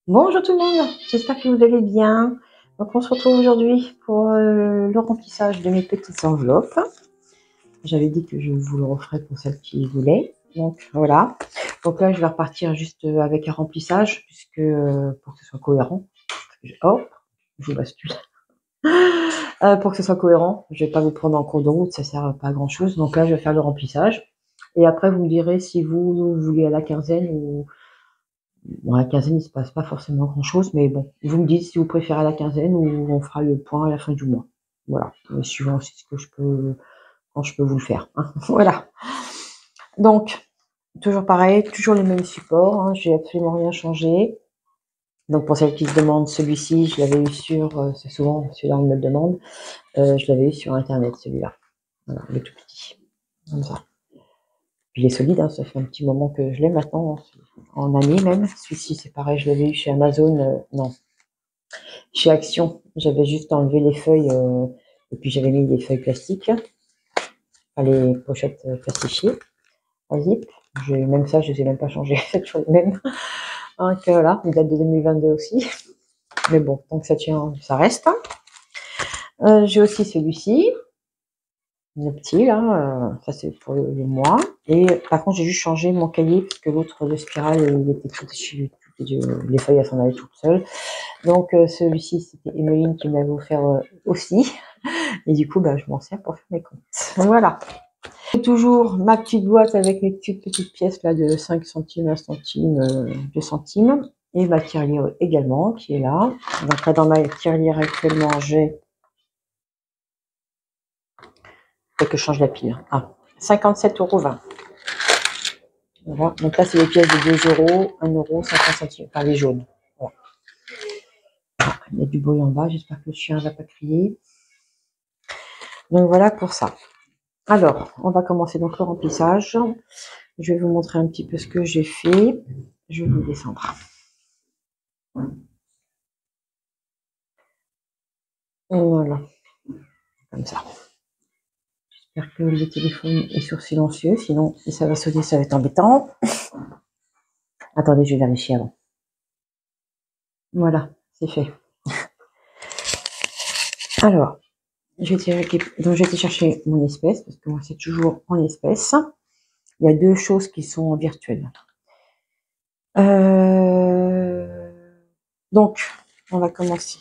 Bonjour tout le monde, j'espère que vous allez bien. Donc on se retrouve aujourd'hui pour le remplissage de mes petites enveloppes. J'avais dit que je vous le referais pour celles qui voulaient. Donc voilà. Donc là je vais repartir juste avec un remplissage puisque pour que ce soit cohérent. Hop, je vous bascule. Pour que ce soit cohérent, je vais pas vous prendre en cours de route, ça sert pas à grand chose. Donc là je vais faire le remplissage. Et après vous me direz si vous voulez à la quinzaine ou bon, à la quinzaine, il se passe pas forcément grand-chose, mais bon, vous me dites si vous préférez à la quinzaine ou on fera le point à la fin du mois. Voilà, suivant aussi ce que je peux, quand je peux vous le faire. Hein. Voilà. Donc, toujours pareil, toujours les mêmes supports. Hein, j'ai absolument rien changé. Donc pour celles qui se demandent, celui-ci, je l'avais eu sur, c'est souvent celui-là on me le demande, je l'avais eu sur internet celui-là. Voilà, le tout petit, comme ça. Puis il est solide, hein, ça fait un petit moment que je l'ai maintenant, en année même. Celui-ci c'est pareil, je l'avais eu chez Amazon, non, chez Action, j'avais juste enlevé les feuilles et puis j'avais mis des feuilles plastiques, enfin, les pochettes plastifiées à zip. Même ça, je les ai même pas changées, c'est toujours les mêmes. Donc voilà, il date de 2022 aussi. Mais bon, tant que ça tient, ça reste. J'ai aussi celui-ci, le petit là, ça c'est pour le mois. Et par contre, j'ai juste changé mon cahier parce que l'autre de spirale, il était tout dessus, les feuilles elles s'en allaient toutes seules. Donc celui-ci, c'était Emeline qui m'avait offert aussi. Et du coup, bah, je m'en sers pour faire mes comptes. Voilà. J'ai toujours ma petite boîte avec mes petites pièces là de 5 centimes, 1 centime, 2 centimes. Et ma tirelire également, qui est là. Donc là, dans ma tirelire actuellement, j'ai... Faut que je change la pile. Ah, 57,20 €. Voilà. Donc là, c'est les pièces de 2 €, 1 €, 50 centimes. Enfin, les jaunes. Voilà. Il y a du bruit en bas. J'espère que le chien ne va pas crier. Donc voilà pour ça. Alors, on va commencer donc le remplissage. Je vais vous montrer un petit peu ce que j'ai fait. Je vais vous descendre. Voilà, comme ça. J'espère que le téléphone est sur silencieux, sinon si ça va sonner, ça va être embêtant. Attendez, je vais vérifier avant. Voilà, c'est fait. Alors, donc j'ai été chercher mon espèce, parce que moi c'est toujours en espèce. Il y a deux choses qui sont virtuelles. Donc, on va commencer.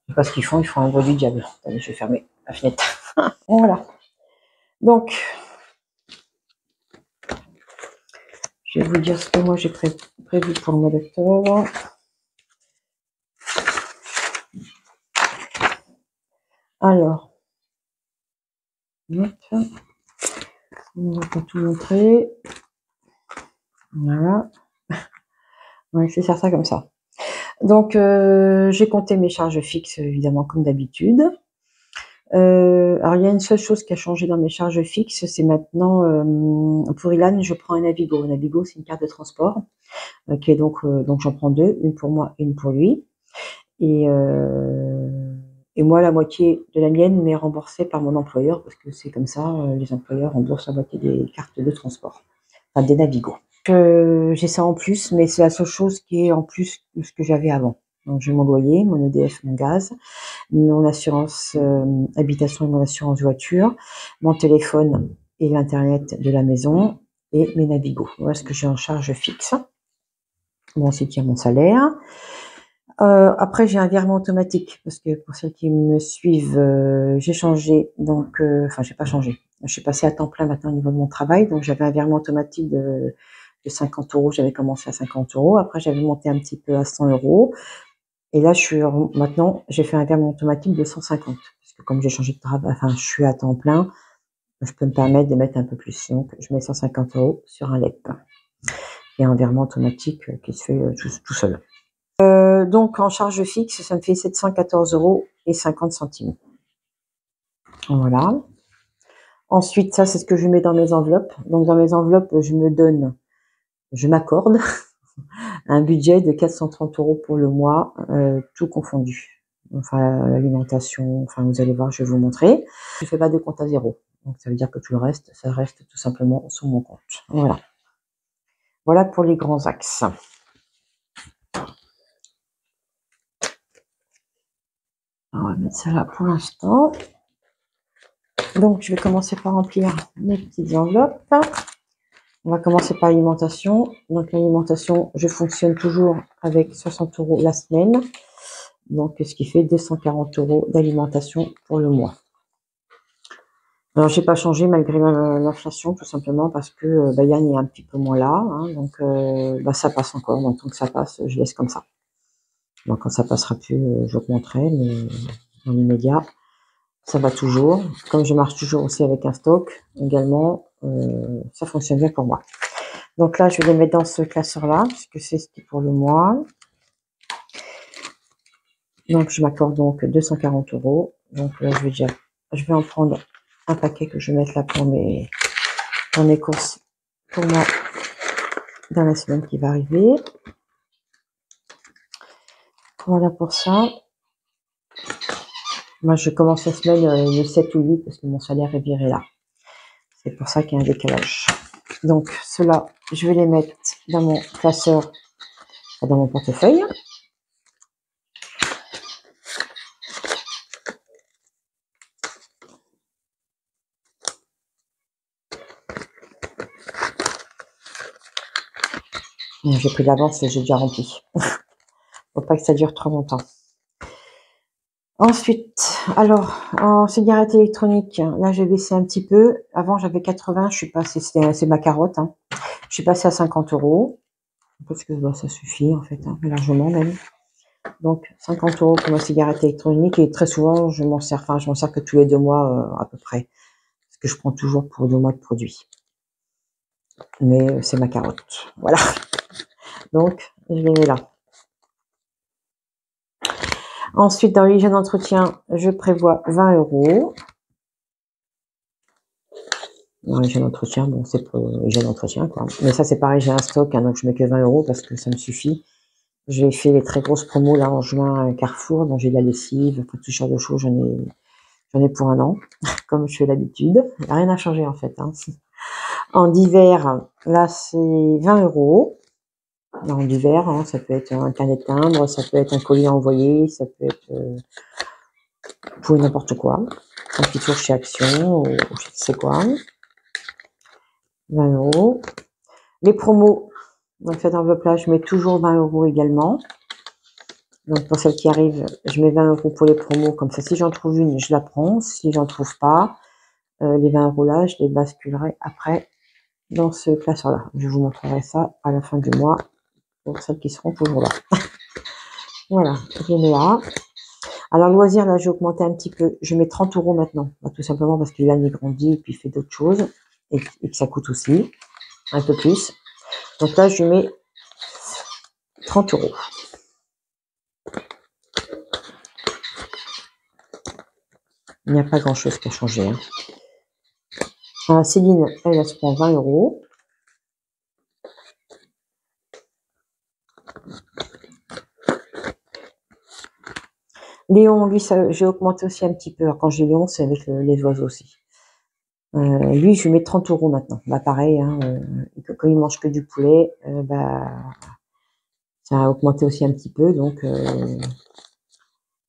Je sais pas ce qu'ils font un bruit du diable. Attendez, je vais fermer la fenêtre. Voilà. Donc, je vais vous dire ce que moi j'ai prévu pour le mois d'octobre. Alors, on va pas tout montrer. Voilà. On va essayer de faire ça comme ça. Donc, j'ai compté mes charges fixes, évidemment, comme d'habitude. Alors, il y a une seule chose qui a changé dans mes charges fixes, c'est maintenant, pour Ilan, je prends un Navigo. Un Navigo, c'est une carte de transport, qui est donc j'en prends deux, une pour moi et une pour lui. Et moi, la moitié de la mienne m'est remboursée par mon employeur, parce que c'est comme ça, les employeurs remboursent la moitié des cartes de transport, enfin des Navigo. J'ai ça en plus, mais c'est la seule chose qui est en plus de ce que j'avais avant. Donc j'ai mon loyer, mon EDF, mon gaz, mon assurance habitation et mon assurance voiture, mon téléphone et l'internet de la maison et mes Navigo. Voilà ce que j'ai en charge fixe. Bon, c'est qui a mon salaire. Après, j'ai un virement automatique parce que pour celles qui me suivent, j'ai changé. Donc, enfin, j'ai pas changé. Je suis passée à temps plein maintenant au niveau de mon travail. Donc, j'avais un virement automatique de 50 €. J'avais commencé à 50 €. Après, j'avais monté un petit peu à 100 €. Et là, maintenant, j'ai fait un virement automatique de 150. Parce que comme j'ai changé de travail, enfin, je suis à temps plein, je peux me permettre de mettre un peu plus. Donc, je mets 150 € sur un LEP. Et un virement automatique qui se fait tout seul. Donc, en charge fixe, ça me fait 714,50 €. Voilà. Ensuite, ça, c'est ce que je mets dans mes enveloppes. Donc, dans mes enveloppes, je m'accorde un budget de 430 € pour le mois, tout confondu. Enfin, l'alimentation, enfin, vous allez voir, je vais vous montrer. Je fais pas de compte à zéro. Donc, ça veut dire que tout le reste, ça reste tout simplement sur mon compte. Voilà. Voilà pour les grands axes. On va mettre ça là pour l'instant. Donc, je vais commencer par remplir mes petites enveloppes. On va commencer par l'alimentation. Donc, l'alimentation, je fonctionne toujours avec 60 € la semaine. Donc, ce qui fait 240 € d'alimentation pour le mois. Alors, j'ai pas changé malgré l'inflation, tout simplement parce que Yann est un petit peu moins là. Hein, donc, ça passe encore. Donc, tant que ça passe, je laisse comme ça. Donc, quand ça passera plus, j'augmenterai. Mais dans l'immédiat, ça va toujours. Comme je marche toujours aussi avec un stock également, ça fonctionne bien pour moi. Donc là, je vais les mettre dans ce classeur-là, puisque c'est ce qui est pour le mois. Donc, je m'accorde donc 240 €. Donc là, je vais en prendre un paquet que je vais mettre là pour mes courses pour moi dans la semaine qui va arriver. Voilà pour ça. Moi, je commence la semaine le 7 ou 8 parce que mon salaire est viré là. C'est pour ça qu'il y a un décalage. Donc, ceux-là, je vais les mettre dans mon classeur, dans mon portefeuille. J'ai pris de l'avance et j'ai déjà rempli. Faut pas que ça dure trop longtemps. Ensuite, alors, en cigarette électronique, là, j'ai baissé un petit peu. Avant, j'avais 80, je suis passée, c'est ma carotte, hein. Je suis passée à 50 €. Parce que ça suffit, en fait, hein, largement même. Donc, 50 € pour ma cigarette électronique. Et très souvent, je m'en sers que tous les 2 mois, à peu près. Parce que je prends toujours pour 2 mois de produit. Mais c'est ma carotte. Voilà. Donc, je les mets là. Ensuite, dans l'hygiène d'entretien, je prévois 20 €. Dans l'hygiène d'entretien, bon, c'est pour l'hygiène d'entretien, quoi. Mais ça, c'est pareil, j'ai un stock, hein, donc je mets que 20 € parce que ça me suffit. J'ai fait les très grosses promos là en juin à Carrefour, donc j'ai de la lessive, tout ce genre de choses, j'en ai pour un an, comme je fais d'habitude. Rien n'a changé en fait. Hein. En hiver, là, c'est 20 €. En hiver, hein, ça peut être un carnet de timbre, ça peut être un colis envoyé, ça peut être pour n'importe quoi. Un petit tour chez Action, ou je sais quoi. 20 €. Les promos, dans cette enveloppe-là, je mets toujours 20 € également. Donc pour celle qui arrive, je mets 20 € pour les promos. Comme ça, si j'en trouve une, je la prends. Si j'en trouve pas, les 20 € là, je les basculerai après dans ce classeur-là. Je vous montrerai ça à la fin du mois pour celles qui seront toujours là. Voilà, je les mets là. Alors loisir, là, j'ai augmenté un petit peu. Je mets 30 € maintenant. Bah, tout simplement parce qu'il a grandi et puis il fait d'autres choses. Et que ça coûte aussi un peu plus. Donc là, je mets 30 €. Il n'y a pas grand-chose qui a changé. Hein. Céline, elle se prend 20 €. Léon, lui, j'ai augmenté aussi un petit peu. Alors, quand j'ai Léon, c'est avec les oiseaux aussi. Lui, je lui mets 30 € maintenant. Bah, pareil, hein, quand il mange que du poulet, ça a augmenté aussi un petit peu. Donc,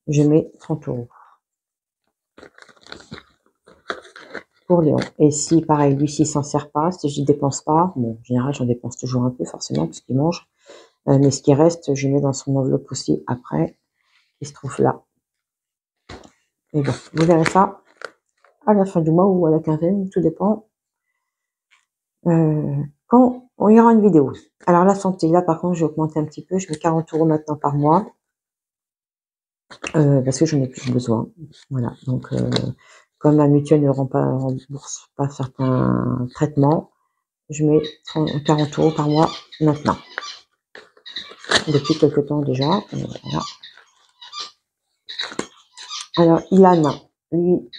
je mets 30 € pour Léon. Et si, pareil, lui, s'il s'en sert pas, si je ne dépense pas, bon, en général, j'en dépense toujours un peu, forcément, parce qu'il mange. Mais ce qui reste, je mets dans son enveloppe aussi après, qui se trouve là. Et bon, vous verrez ça à la fin du mois ou à la quinzaine, tout dépend. Quand il y aura une vidéo. Alors la santé, là par contre, j'ai augmenté un petit peu. Je mets 40 € maintenant par mois. Parce que j'en ai plus besoin. Voilà. Donc, comme la mutuelle ne rembourse pas certains traitements, je mets 40 € par mois maintenant. Depuis quelques temps déjà. Voilà. Alors, Ilan, lui,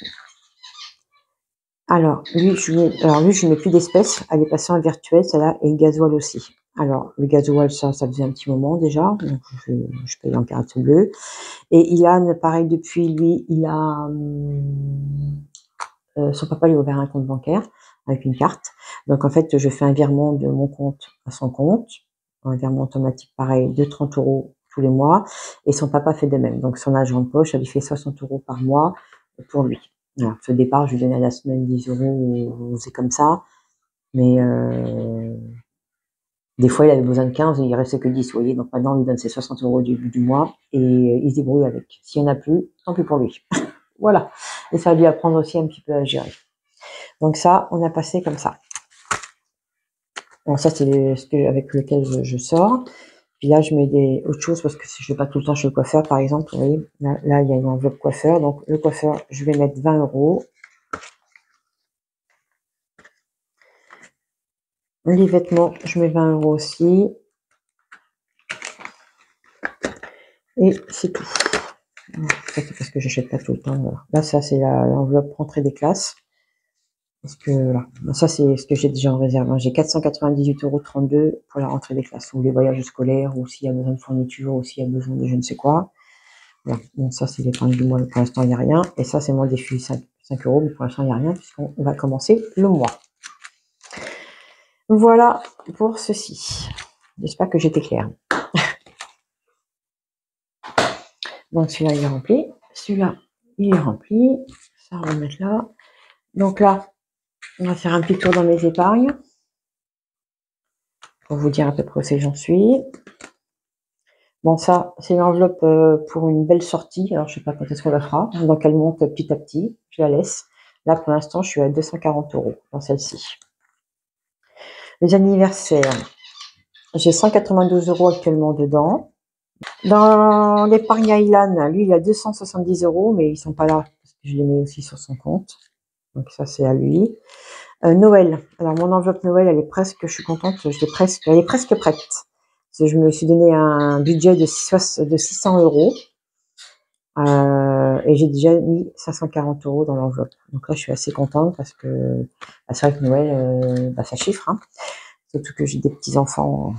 je mets plus d'espèces. Elle est passée en virtuel, celle-là, et le gasoil aussi. Alors, le gasoil, ça faisait un petit moment déjà. Donc, je paye en carte bleue. Et Ilan, pareil, depuis lui, il a son papa lui a ouvert un compte bancaire. avec une carte. Donc en fait, je fais un virement de mon compte à son compte, un virement automatique pareil de 30 € tous les mois, et son papa fait de même. Donc son argent de poche, ça lui fait 60 € par mois pour lui. Alors, au départ, je lui donnais à la semaine 10 € ou c'est comme ça, mais des fois, il avait besoin de 15 et il restait que 10, vous voyez. Donc maintenant, on lui donne ses 60 € du mois et il se débrouille avec. S'il n'y en a plus, tant pis pour lui. Voilà. Et ça va lui apprendre aussi un petit peu à gérer. Donc ça, on a passé comme ça. Bon, ça, c'est ce que, avec lequel je sors. Puis là, je mets des autres choses parce que si je vais pas tout le temps chez le coiffeur, par exemple, vous voyez, là, il y a une enveloppe coiffeur. Donc, le coiffeur, je vais mettre 20 €. Les vêtements, je mets 20 € aussi. Et c'est tout. Ça, c'est parce que j'achète pas tout le temps. Voilà. Là, ça, c'est l'enveloppe rentrée des classes. Parce que, voilà. Ça, c'est ce que j'ai déjà en réserve. J'ai 498,32 € pour la rentrée des classes, ou les voyages scolaires, ou s'il y a besoin de fournitures, ou s'il y a besoin de je ne sais quoi. Voilà. Donc, ça, c'est l'épargne du mois. Pour l'instant, il n'y a rien. Et ça, c'est mon défi 5 €, mais pour l'instant, il n'y a rien, puisqu'on va commencer le mois. Voilà pour ceci. J'espère que j'étais claire. Donc, celui-là, il est rempli. Celui-là, il est rempli. Ça, on va le mettre là. Donc là, on va faire un petit tour dans mes épargnes pour vous dire à peu près où c'est que j'en suis. Bon, ça, c'est une enveloppe pour une belle sortie. Alors, je sais pas quand est-ce qu'on la fera. Donc, elle monte petit à petit. Je la laisse. Là, pour l'instant, je suis à 240 € dans celle-ci. Les anniversaires, j'ai 192 € actuellement dedans. Dans l'épargne Island, lui, il a 270 €, mais ils sont pas là parce que je les mets aussi sur son compte. Donc, ça, c'est à lui. Noël. Alors, mon enveloppe Noël, elle est presque, je suis contente, elle est presque prête. Parce que je me suis donné un budget de 600 €. Et j'ai déjà mis 540 € dans l'enveloppe. Donc là, je suis assez contente parce que c'est vrai que Noël, ça chiffre. Hein. Surtout que j'ai des petits-enfants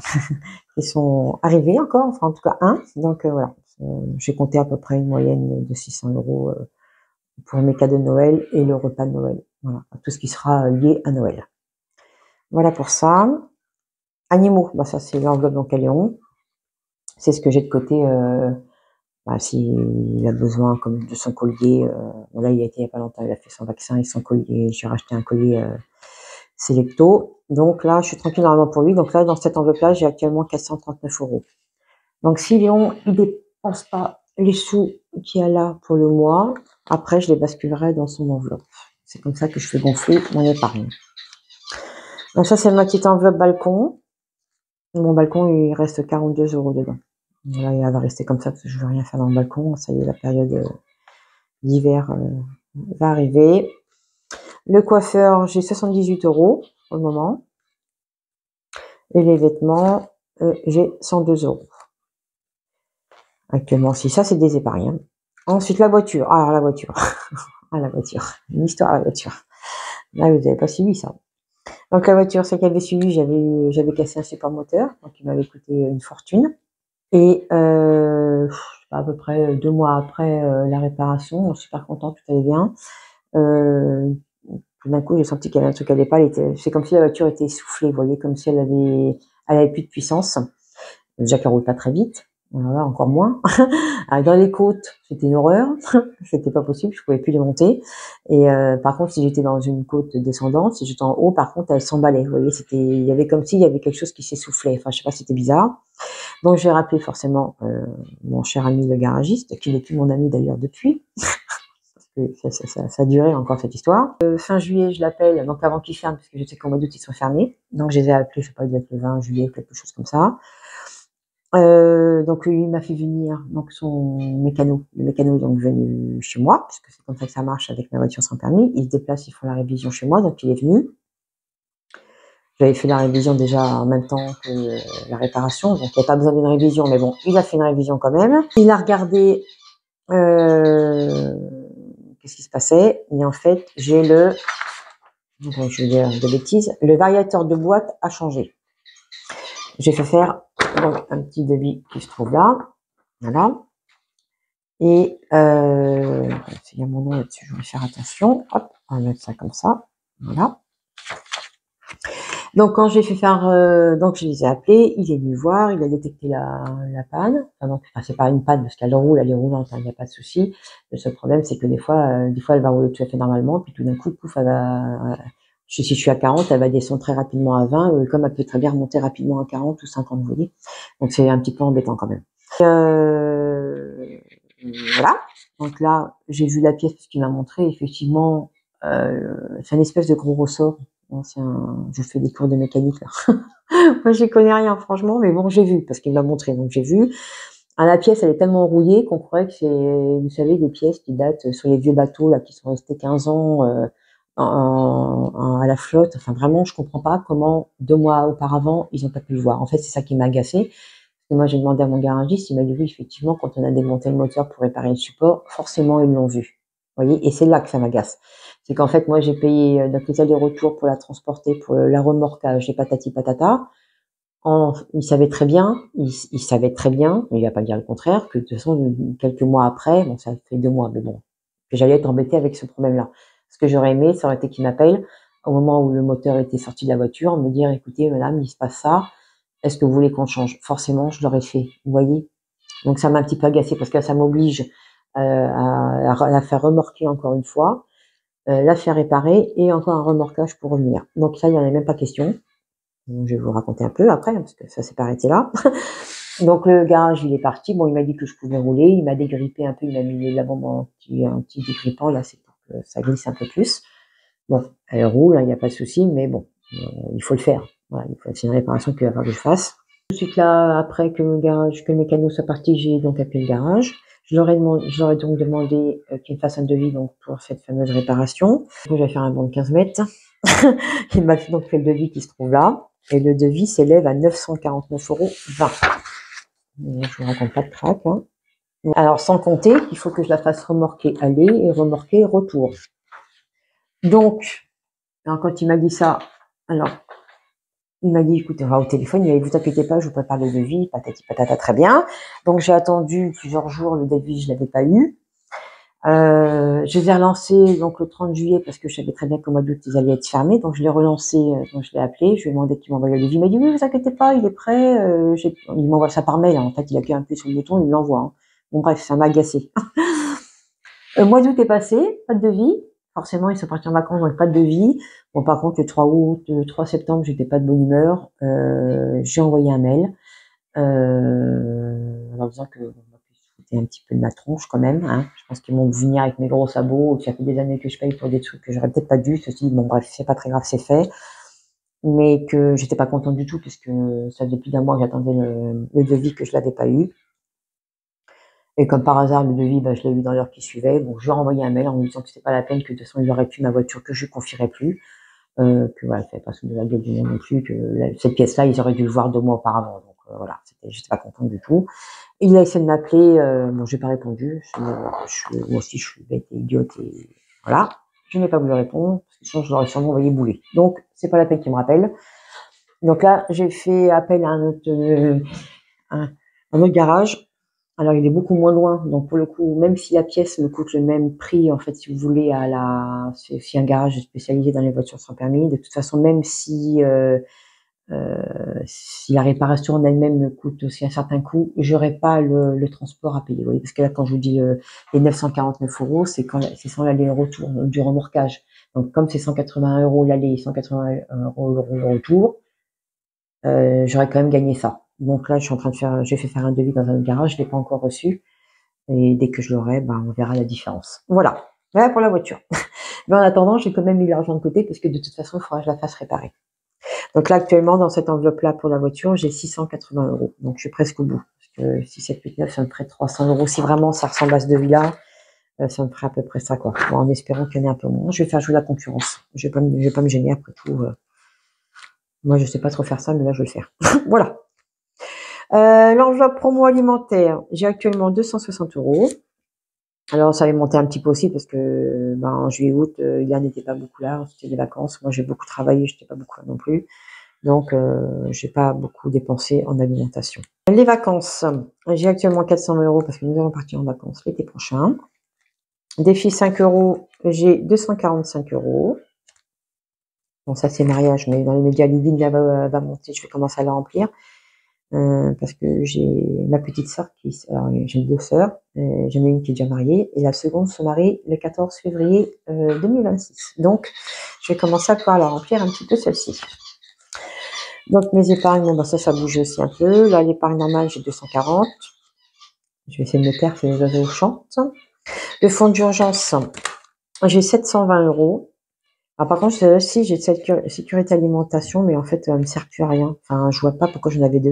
qui sont arrivés encore, enfin en tout cas un. Donc voilà, j'ai compté à peu près une moyenne de 600 € pour mes cadeaux de Noël et le repas de Noël. Voilà, tout ce qui sera lié à Noël. Voilà pour ça. Animaux, ça c'est l'enveloppe dans laquelle on. C'est ce que j'ai de côté s'il a besoin comme de son collier. Là, il a été il n'y a pas longtemps, il a fait son vaccin et son collier. J'ai racheté un collier Selecto. Donc là, je suis tranquille normalement pour lui. Donc là, dans cette enveloppe-là, j'ai actuellement 439 €. Donc si Léon, il dépense pas les sous qu'il y a là pour le mois, après, je les basculerai dans son enveloppe. C'est comme ça que je fais gonfler mon épargne. Donc ça, c'est ma petite enveloppe balcon. Mon balcon, il reste 42 € dedans. Là, il va rester comme ça parce que je veux rien faire dans le balcon. Ça y est, la période d'hiver va arriver. Le coiffeur, j'ai 78 € pour le moment. Et les vêtements, j'ai 102 € actuellement. Si ça, c'est des épargnes. Hein. Ensuite, la voiture. Ah, alors la voiture. Ah, la voiture. Une histoire à la voiture. Là, vous n'avez pas suivi ça. Donc, la voiture, celle qui avait suivi, j'avais cassé un support moteur. Donc, il m'avait coûté une fortune. Et à peu près 2 mois après la réparation, je suis super contente, tout allait bien. Tout d'un coup, j'ai senti qu'il y avait un truc qui allait pas. C'est comme si la voiture était essoufflée, vous voyez, comme si elle avait plus de puissance. Déjà qu'elle roule pas très vite, voilà, encore moins. Dans les côtes, c'était une horreur, c'était pas possible, je pouvais plus les monter. Et par contre, si j'étais dans une côte descendante, si j'étais en haut, par contre, elle s'emballait. Vous voyez, il y avait comme s'il y avait quelque chose qui s'essoufflait. Enfin, je sais pas, c'était bizarre. Donc, j'ai rappelé forcément mon cher ami le garagiste, qui n'est plus mon ami d'ailleurs depuis. Ça a duré encore cette histoire. Fin juillet, je l'appelle, donc avant qu'il ferme, parce que je sais qu'au mois d'août, ils sont fermés. Donc, je les ai appelés, je sais pas, il doit être le 20 juillet, quelque chose comme ça. Donc, lui, il m'a fait venir donc son mécano. Le mécano est donc venu chez moi, parce que c'est comme ça que ça marche avec ma voiture sans permis. Il se déplace, ils font la révision chez moi, donc il est venu. J'avais fait la révision déjà en même temps que la réparation, donc il n'y a pas besoin d'une révision, mais bon, il a fait une révision quand même. Il a regardé qu'est-ce qui se passait, et en fait, je vais dire de bêtises, le variateur de boîte a changé. J'ai fait faire donc un petit devis qui se trouve là, voilà. Et s'il y a mon nom là-dessus, je vais faire attention. Hop, on va mettre ça comme ça, voilà. Donc quand j'ai fait faire, donc je les ai appelés, il est venu voir, il a détecté la panne. Enfin, donc, enfin, c'est pas une panne parce qu'elle roule, elle est roulante, il n'y a pas de souci. Le seul problème, c'est que des fois elle va rouler tout à fait normalement, puis tout d'un coup, pouf, elle va, si je suis à 40, elle va descendre très rapidement à 20, comme elle peut très bien remonter rapidement à 40 ou 50, vous voyez. Donc c'est un petit peu embêtant quand même. Voilà. Donc là, j'ai vu la pièce parce qu'il m'a montré. Effectivement, c'est une espèce de gros ressort. Bon, je fais des cours de mécanique là. Moi, j'y connais rien, franchement, mais bon, j'ai vu parce qu'il m'a montré. Donc j'ai vu. Ah, la pièce, elle est tellement rouillée qu'on croirait que c'est, vous savez, des pièces qui datent sur les vieux bateaux là, qui sont restés 15 ans à la flotte. Enfin, vraiment, je comprends pas comment 2 mois auparavant ils ont pas pu le voir. En fait, c'est ça qui m'a agacé. Moi, j'ai demandé à mon garagiste, il m'a dit oui, effectivement, quand on a démonté le moteur pour réparer le support, forcément, ils l'ont vu. Vous voyez, et c'est là que ça m'agace. C'est qu'en fait, moi, j'ai payé donc les allers-retours pour la transporter, pour la remorquage, et patati patata. Il savait très bien, il savait très bien, mais il va pas dire le contraire, que de toute façon, quelques mois après, bon, ça fait 2 mois, mais bon, que j'allais être embêtée avec ce problème-là. Ce que j'aurais aimé, ça aurait été qu'il m'appelle au moment où le moteur était sorti de la voiture, me dire, écoutez, madame, il se passe ça, est-ce que vous voulez qu'on change? Forcément, je l'aurais fait, vous voyez. Donc ça m'a un petit peu agacée parce que ça m'oblige à la faire remorquer encore une fois, la faire réparer et encore un remorquage pour revenir. Donc ça, il n'y en a même pas question. Donc, je vais vous raconter un peu après, parce que ça s'est pas arrêté là. Donc le garage, il est parti. Bon, il m'a dit que je pouvais rouler. Il m'a dégrippé un peu. Il m'a mis la bombe un petit dégrippant. Là, c'est pour que ça glisse un peu plus. Bon, elle roule, il n'y a pas de souci, mais bon, il faut le faire. Voilà, c'est une réparation qu'il va falloir que je fasse. Tout de suite là, après que le mécano soit parti, j'ai donc appelé le garage. Je leur ai donc demandé qu'ils me fassent un devis donc pour cette fameuse réparation. Donc, je vais faire un bon de 15 mètres. Il m'a donc fait le devis qui se trouve là. Et le devis s'élève à 949,20 €. Je vous raconte pas de crack. Hein. Alors, sans compter qu'il faut que je la fasse remorquer aller et remorquer retour. Donc, alors quand il m'a dit ça, alors, il m'a dit, écoutez, on va au téléphone, il m'a dit, vous inquiétez pas, je vous prépare le devis, patati patata, très bien. Donc, j'ai attendu plusieurs jours, le devis, je l'avais pas eu. Je les ai relancés donc le 30 juillet parce que je savais très bien qu'au mois d'août ils allaient être fermés, donc je l'ai relancé, donc je l'ai appelé, je lui ai demandé qu'il m'envoie le devis, il m'a dit oui, vous inquiétez pas, il est prêt, il m'envoie ça par mail, hein. En fait il appuie un peu sur le bouton, il l'envoie. Hein. Bon bref, ça m'a agacé. Mois d'août est passé, pas de devis, forcément ils sont partis en vacances donc pas de devis. Bon par contre le 3 août, 3 septembre j'étais pas de bonne humeur, j'ai envoyé un mail en leur disant que c'était un petit peu de ma tronche quand même. Hein. Je pense qu'ils vont venir avec mes gros sabots, que ça fait des années que je paye pour des trucs que j'aurais peut-être pas dû. Ceci, bon bref, c'est pas très grave, c'est fait. Mais que j'étais pas contente du tout puisque ça faisait plus d'un mois que j'attendais le devis que je l'avais pas eu. Et comme par hasard, le devis, je l'ai eu dans l'heure qui suivait. Bon, je lui ai renvoyé un mail en me disant que c'était pas la peine, que de toute façon, il aurait pu ma voiture, que je lui confierais plus. Que voilà, ça pas sous de la gueule du monde non plus, que cette pièce-là, ils auraient dû le voir 2 mois auparavant. Donc voilà, j'étais pas contente du tout. Il a essayé de m'appeler, bon, j'ai pas répondu. Moi aussi, je suis bête et idiote et voilà. Je n'ai pas voulu répondre, parce que sinon, je l'aurais sûrement envoyé bouler. Donc, c'est pas la peine qu'il me rappelle. Donc là, j'ai fait appel à un autre garage. Alors, il est beaucoup moins loin. Donc, pour le coup, même si la pièce me coûte le même prix, en fait, si vous voulez, c'est aussi un garage spécialisé dans les voitures sans permis. De toute façon, même si la réparation en elle-même me coûte aussi un certain coût, j'aurais pas le transport à payer. Vous voyez, parce que là, quand je vous dis les 949 €, c'est sans l'aller-retour du remorquage. Donc, comme c'est 180 € l'aller et 180 € le retour, j'aurais quand même gagné ça. Donc là, j'ai fait faire un devis dans un garage, je l'ai pas encore reçu. Et dès que je l'aurai, on verra la différence. Voilà. Voilà pour la voiture. Mais en attendant, j'ai quand même mis l'argent de côté parce que de toute façon, il faudra que je la fasse réparer. Donc là, actuellement, dans cette enveloppe-là pour la voiture, j'ai 680 €. Donc je suis presque au bout. Parce que 6, 7, 8, 9, ça me ferait 300 €. Si vraiment ça ressemble à ce devis-là, ça me ferait à peu près ça, quoi. Bon, en espérant qu'il y en ait un peu moins. Je vais faire jouer la concurrence. Je vais pas me gêner après tout. Moi, je sais pas trop faire ça, mais là, je vais le faire. Voilà. L'enveloppe promo alimentaire, j'ai actuellement 260 €. Alors, ça avait monté un petit peu aussi parce que, en juillet, août, Yann n'était pas beaucoup là, c'était des vacances. Moi, j'ai beaucoup travaillé, j'étais pas beaucoup là non plus. Donc, j'ai pas beaucoup dépensé en alimentation. Les vacances, j'ai actuellement 400 € parce que nous allons partir en vacances l'été prochain. Défi 5 €, j'ai 245 €. Bon, ça c'est mariage, mais dans les médias, Livine va monter, je vais commencer à la remplir. Parce que j'ai ma petite sœur j'ai 2 sœurs, j'en ai une qui est déjà mariée et la seconde se marie le 14 février 2026. Donc, je vais commencer à pouvoir la remplir un petit peu celle-ci. Donc, mes épargnes, bon, bah, ça bouge aussi un peu. Là, l'épargne normale, j'ai 240. Je vais essayer de me taire, que les oiseaux chantent. Le fonds d'urgence, j'ai 720 euros. Alors, par contre, si j'ai cette sécurité alimentation, mais en fait, elle me sert plus à rien. Enfin, je vois pas pourquoi j'en avais 2.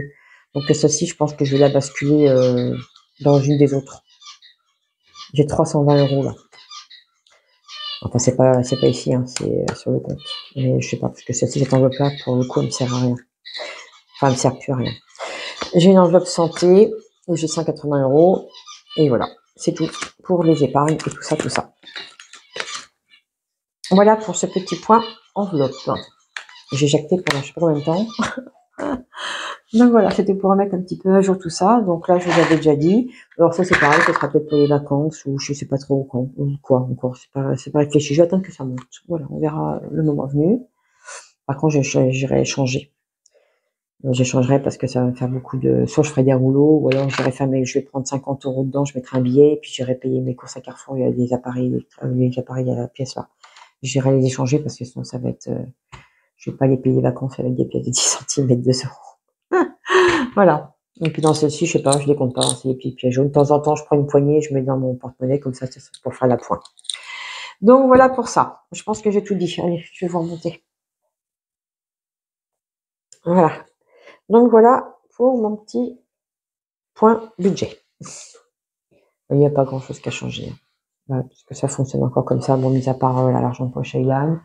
Donc, celle-ci, je pense que je vais la basculer dans une des autres. J'ai 320 euros là. Enfin, c'est pas ici, hein, c'est sur le compte. Mais je sais pas, parce que celle-ci, cette enveloppe-là, pour le coup, elle me sert à rien. Enfin, elle me sert plus à rien. J'ai une enveloppe santé où j'ai 180 euros. Et voilà, c'est tout pour les épargnes et tout ça, tout ça. Voilà pour ce petit point enveloppe. J'ai jacté pendant je sais pas combien de temps. Donc voilà, c'était pour remettre un petit peu à jour tout ça. Donc là, je vous avais déjà dit. Alors ça, c'est pareil, ce sera peut-être pour les vacances ou je sais pas trop quand, ou quoi encore. C'est pas réfléchi. Je vais attendre que ça monte. Voilà, on verra le moment venu. Par contre, j'irai changer. J'échangerai parce que ça va me faire beaucoup de... Soit je ferai des rouleaux, ou alors je vais prendre 50 euros dedans, je mettrai un billet, et puis j'irai payer mes courses à Carrefour, il y a des appareils, les appareils à la pièce là. J'irai les échanger parce que sinon ça va être... je vais pas les payer vacances avec des pièces de 10 centimes et de 2 euros. Voilà. Et puis dans celle-ci, je sais pas, je les compte pas, c'est des petits pièges jaunes. De temps en temps, je prends une poignée, je mets dans mon porte-monnaie, comme ça, c'est pour faire la pointe. Donc voilà pour ça. Je pense que j'ai tout dit. Allez, je vais vous remonter. Voilà. Donc voilà pour mon petit point budget. Il n'y a pas grand chose qui a changé. Voilà, parce que ça fonctionne encore comme ça. Bon, mis à part l'argent de poche à Ilan,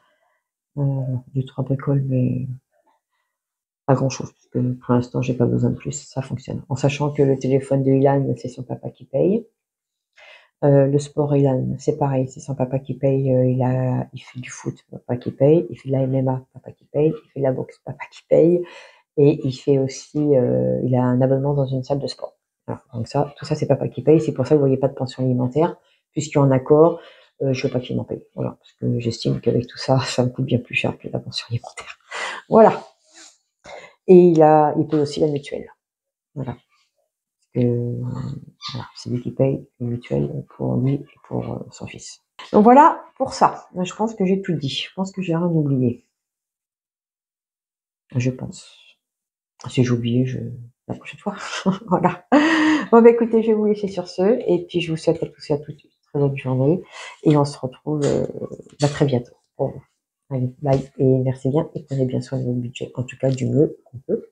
du 3 bricoles, mais pas grand chose. Parce que pour l'instant, j'ai pas besoin de plus. Ça fonctionne. En sachant que le téléphone de Ilan, c'est son papa qui paye. Le sport, Ilan, c'est pareil. C'est son papa qui paye. Il fait du foot, papa qui paye. Il fait de la MMA, papa qui paye. Il fait de la boxe, papa qui paye. Et il fait aussi, il a un abonnement dans une salle de sport. Voilà. Donc ça, tout ça, c'est papa qui paye. C'est pour ça que vous voyez pas de pension alimentaire, puisqu'il y a un accord. Je veux pas qu'il m'en paye. Voilà, parce que j'estime qu'avec tout ça, ça me coûte bien plus cher que la pension alimentaire. Voilà. Et il paye aussi la mutuelle. Voilà. Parce que, voilà, c'est lui qui paye la mutuelle pour lui et pour son fils. Donc voilà pour ça. Je pense que j'ai tout dit. Je pense que j'ai rien oublié. Je pense. Si j'ai oublié, la prochaine fois. Voilà. Bon, bah, écoutez, je vais vous laisser sur ce. Et puis, je vous souhaite à tous et à toutes une très bonne journée. Et on se retrouve très bientôt. Bon, allez, bye. Et merci bien. Et prenez bien soin de votre budget. En tout cas, du mieux qu'on peut.